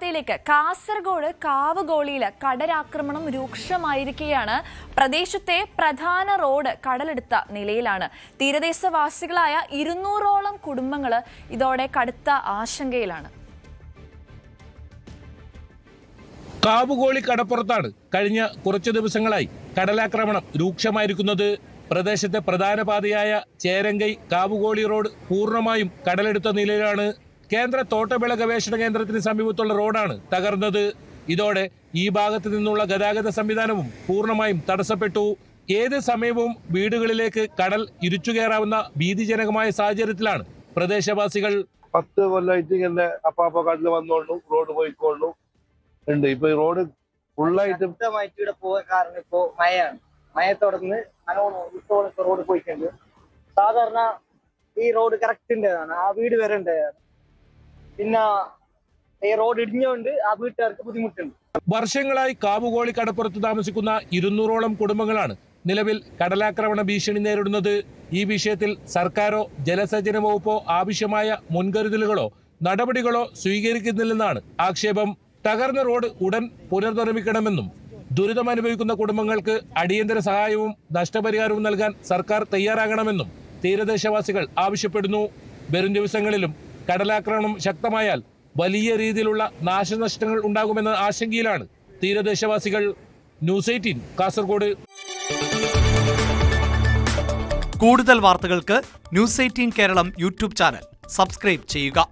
വാർത്തയിലേക്ക്. കാസർഗോഡ് കാവുകോളിയിൽ കടലാക്രമണം രൂക്ഷമായിരിക്കുകയാണ്. പ്രദേശത്തെ പ്രധാന റോഡ് കടലെടുത്ത നിലയിലാണ്. തീരദേശവാസികളായ 200ഓളം കുടുംബങ്ങൾ ഇതോടെ കടുത്ത ആശങ്കയിലാണ്. കാവുകോളി കടപ്പുറത്താണ് കഴിഞ്ഞ കുറച്ചു ദിവസങ്ങളായി കടലാക്രമണം രൂക്ഷമായിരിക്കുന്നത്. പ്രദേശത്തെ പ്രധാന പാതയായ ചേരങ്കൈ കാവുകോളി റോഡ് പൂർണ്ണമായും കടലെടുത്ത നിലയിലാണ്. കേന്ദ്ര തോട്ടവിള ഗവേഷണ കേന്ദ്രത്തിന് സമീപത്തുള്ള റോഡാണ് തകർന്നത്. ഇതോടെ ഈ ഭാഗത്ത് നിന്നുള്ള ഗതാഗത സംവിധാനവും പൂർണ്ണമായും തടസ്സപ്പെട്ടു. ഏത് സമയവും വീടുകളിലേക്ക് കടൽ ഇരിച്ചു കയറാവുന്ന ഭീതിജനകമായ സാഹചര്യത്തിലാണ് പ്രദേശവാസികൾ. 10 കൊല്ലമായിട്ട് ഇങ്ങനെ അപ്പാപ്പ കടൽ വന്നോണ്ടും റോഡ് പോയിക്കൊണ്ടും ഉണ്ട്. ഇപ്പൊ ഈ റോഡ് ഫുള്ളായിട്ട് ഇവിടെ പോകാൻ കാരണം ഇപ്പോ മഴയാണ്. മഴത്തോടന്ന് റോഡ് പോയിട്ടുണ്ട്. സാധാരണ ഈ റോഡ് കറക്റ്റിൻ്റെതാണ്, ആ വീട് വരെ ഉണ്ടായതാണ്. പിന്നെ ഈ റോഡ് ഇടിഞ്ഞുകൊണ്ട് ആ വീട്ടുകാർക്ക് ബുദ്ധിമുട്ടുണ്ട്. വർഷങ്ങളായി കാവുകോളി കടപ്പുറത്ത് താമസിക്കുന്ന 200ഓളം കുടുംബങ്ങളാണ് നിലവിൽ കടലാക്രമണ ഭീഷണി നേരിടുന്നത്. ഈ വിഷയത്തിൽ സർക്കാരോ ജലസേചന വകുപ്പോ ആവശ്യമായ മുൻകരുതലുകളോ നടപടികളോ സ്വീകരിക്കുന്നില്ലെന്നാണ് ആക്ഷേപം. തകർന്ന റോഡ് ഉടൻ പുനർനിർമ്മിക്കണമെന്നും ദുരിതമനുഭവിക്കുന്ന കുടുംബങ്ങൾക്ക് അടിയന്തര സഹായവും നഷ്ടപരിഹാരവും നൽകാൻ സർക്കാർ തയ്യാറാകണമെന്നും തീരദേശവാസികൾ ആവശ്യപ്പെടുന്നു. വരും ദിവസങ്ങളിലും കടലാക്രമണം ശക്തമായാൽ വലിയ രീതിയിലുള്ള നാശനഷ്ടങ്ങൾ ഉണ്ടാകുമെന്ന ആശങ്കയിലാണ് തീരദേശവാസികൾ. ന്യൂസ് 18 കാസർഗോഡ്. കൂടുതൽ വാർത്തകൾക്ക് news 18 Keralam YouTube channel subscribe ചെയ്യുക.